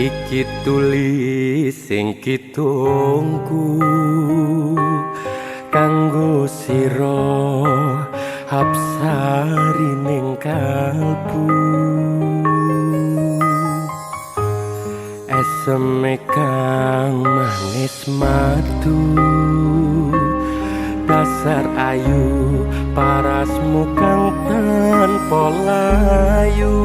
Iki tulis sing kitungku kanggo sira hapsari ning kalbu eseme kang manis madu dasar ayu parasmu kang tanpa layu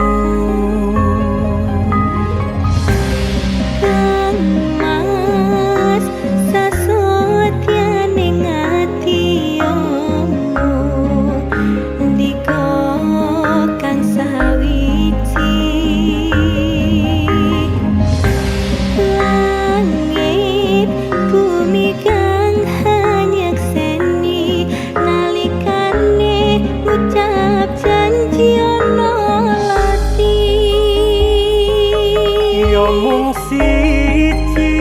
mung siji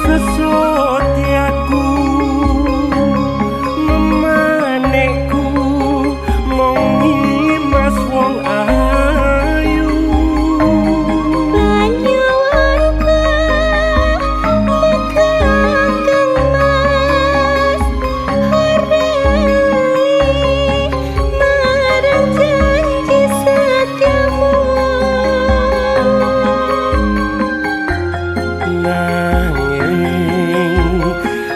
sesotyaku memanekku mung ngimas wong ayu banyuwanku mekang mas horeli marang janji setiamu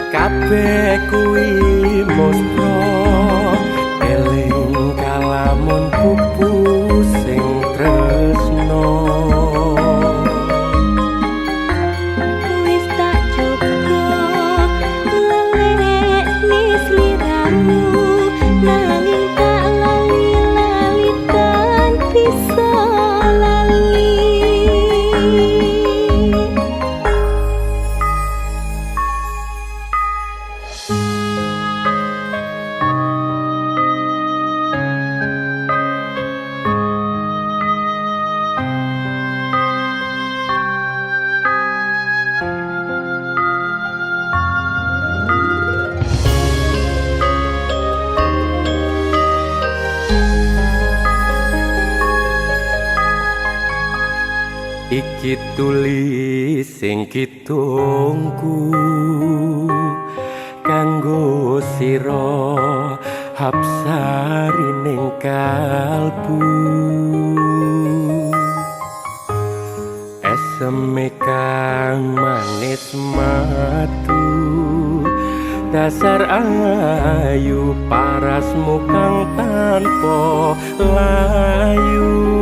kabeh kuwi muspra eling kalamun pupu sing tresno wis tak cukup ngelekne sliramu nanging tak lali-lali kan bisa lali. Iki tulis sing kitungku kanggo sira hapsari ning kalbu eseme kang manis madu dasar ayu parasmu kang tanpa layu